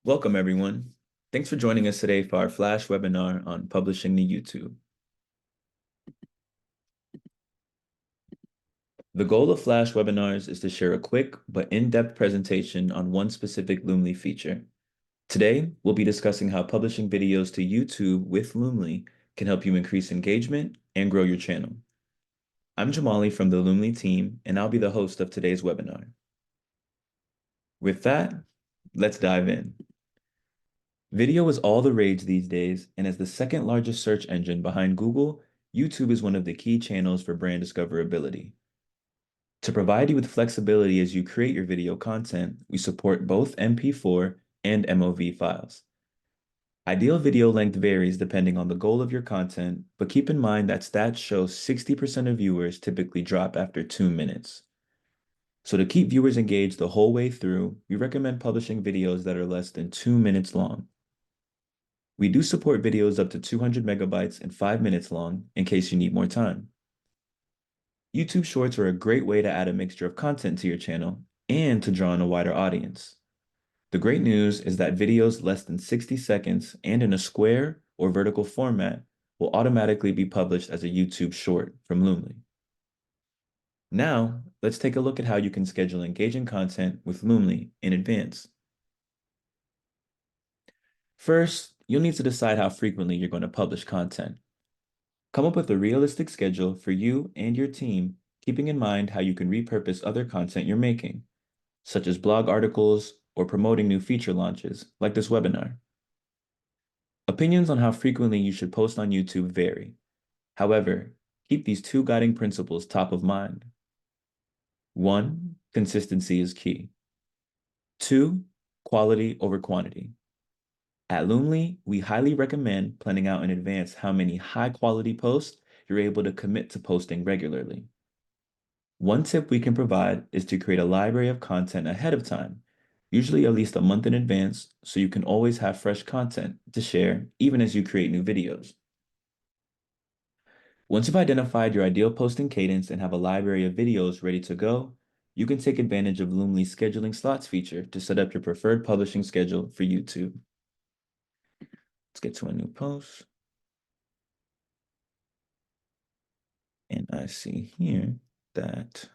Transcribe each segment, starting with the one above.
Welcome, everyone. Thanks for joining us today for our Flash webinar on publishing to YouTube. The goal of Flash webinars is to share a quick but in-depth presentation on one specific Loomly feature. Today, we'll be discussing how publishing videos to YouTube with Loomly can help you increase engagement and grow your channel. I'm Jamali from the Loomly team, and I'll be the host of today's webinar. With that, let's dive in. Video is all the rage these days, and as the second largest search engine behind Google, YouTube is one of the key channels for brand discoverability. To provide you with flexibility as you create your video content, we support both MP4 and MOV files. Ideal video length varies depending on the goal of your content, but keep in mind that stats show 60% of viewers typically drop after 2 minutes. So to keep viewers engaged the whole way through, we recommend publishing videos that are less than 2 minutes long. We do support videos up to 200 megabytes and 5 minutes long in case you need more time. YouTube Shorts are a great way to add a mixture of content to your channel and to draw in a wider audience. The great news is that videos less than 60 seconds and in a square or vertical format will automatically be published as a YouTube Short from Loomly. Now, let's take a look at how you can schedule engaging content with Loomly in advance. First, you'll need to decide how frequently you're going to publish content. Come up with a realistic schedule for you and your team, keeping in mind how you can repurpose other content you're making, such as blog articles or promoting new feature launches, like this webinar. Opinions on how frequently you should post on YouTube vary. However, keep these two guiding principles top of mind. 1, consistency is key. 2, quality over quantity. At Loomly, we highly recommend planning out in advance how many high-quality posts you're able to commit to posting regularly. One tip we can provide is to create a library of content ahead of time, usually at least a month in advance, so you can always have fresh content to share even as you create new videos. Once you've identified your ideal posting cadence and have a library of videos ready to go, you can take advantage of Loomly's scheduling slots feature to set up your preferred publishing schedule for YouTube. Let's get to a new post. And I see here that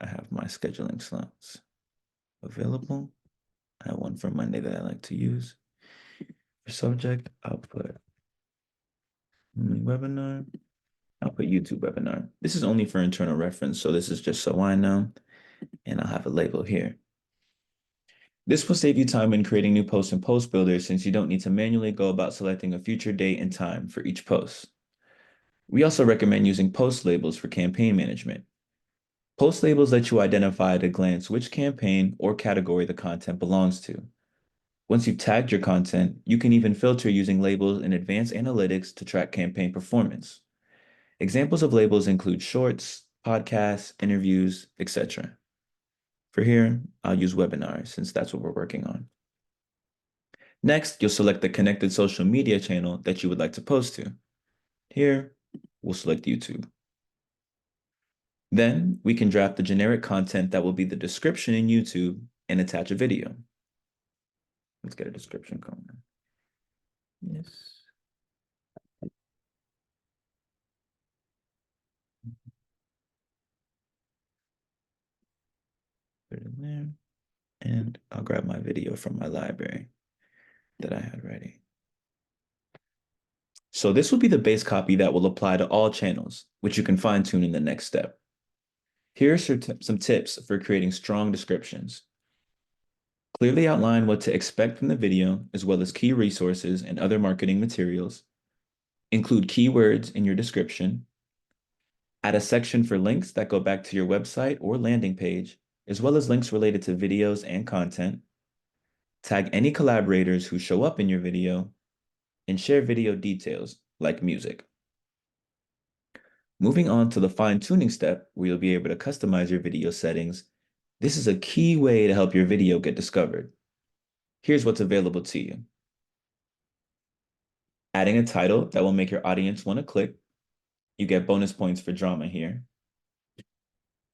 I have my scheduling slots available. I have one for Monday that I like to use. For subject, I'll put webinar. I'll put YouTube webinar. This is only for internal reference, so this is just so I know, and I'll have a label here. This will save you time when creating new posts in Post Builder since you don't need to manually go about selecting a future date and time for each post. We also recommend using post labels for campaign management. Post labels let you identify at a glance which campaign or category the content belongs to. Once you've tagged your content, you can even filter using labels in advanced analytics to track campaign performance. Examples of labels include shorts, podcasts, interviews, etc. For here, I'll use webinar since that's what we're working on. Next, you'll select the connected social media channel that you would like to post to. Here, we'll select YouTube. Then we can draft the generic content that will be the description in YouTube and attach a video. Let's get a description going. Yes. Put it in there. And I'll grab my video from my library that I had ready. So this will be the base copy that will apply to all channels, which you can fine tune in the next step. Here are some tips for creating strong descriptions. Clearly outline what to expect from the video, as well as key resources and other marketing materials. Include keywords in your description. Add a section for links that go back to your website or landing page, as well as links related to videos and content. Tag any collaborators who show up in your video, and share video details like music. Moving on to the fine-tuning step, where you'll be able to customize your video settings. This is a key way to help your video get discovered. Here's what's available to you. Adding a title that will make your audience want to click. You get bonus points for drama here.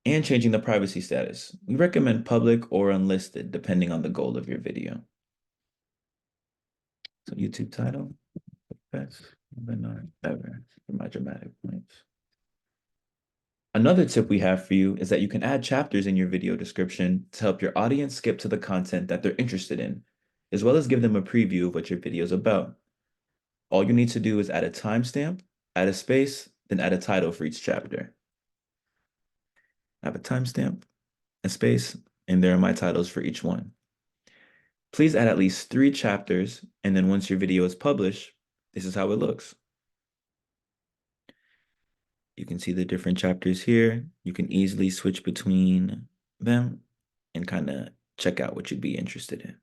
And changing the privacy status. We recommend public or unlisted, depending on the goal of your video. So YouTube title, best webinar ever for my dramatic points. Another tip we have for you is that you can add chapters in your video description to help your audience skip to the content that they're interested in, as well as give them a preview of what your video is about. All you need to do is add a timestamp, add a space, then add a title for each chapter. I have a timestamp, a space, and there are my titles for each one. Please add at least 3 chapters, and then once your video is published, this is how it looks. You can see the different chapters here. You can easily switch between them and kind of check out what you'd be interested in.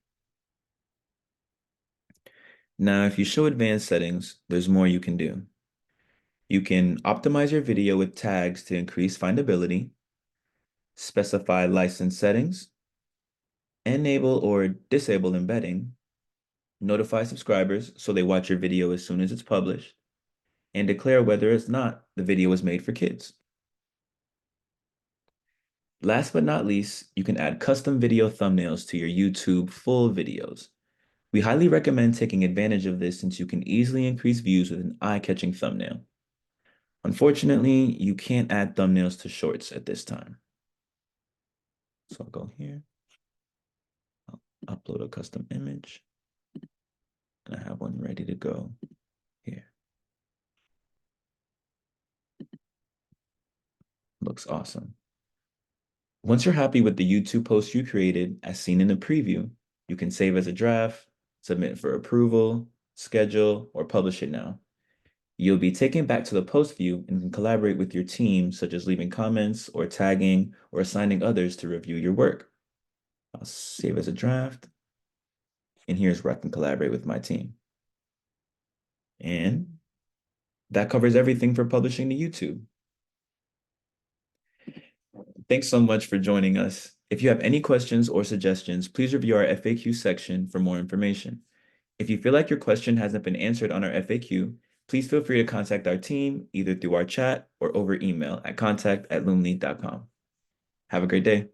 Now, if you show advanced settings, there's more you can do. You can optimize your video with tags to increase findability, specify license settings, enable or disable embedding, notify subscribers so they watch your video as soon as it's published, and declare whether or not the video was made for kids. Last but not least, you can add custom video thumbnails to your YouTube full videos. We highly recommend taking advantage of this since you can easily increase views with an eye-catching thumbnail. Unfortunately, you can't add thumbnails to shorts at this time. So I'll go here, I'll upload a custom image, and I have one ready to go here. Looks awesome. Once you're happy with the YouTube post you created, as seen in the preview, you can save as a draft, submit for approval, schedule, or publish it now. You'll be taken back to the post view and can collaborate with your team, such as leaving comments or tagging or assigning others to review your work. I'll save as a draft, and here's where I can collaborate with my team. And that covers everything for publishing to YouTube. Thanks so much for joining us. If you have any questions or suggestions, please review our FAQ section for more information. If you feel like your question hasn't been answered on our FAQ, please feel free to contact our team either through our chat or over email at contact@loomly.com. Have a great day.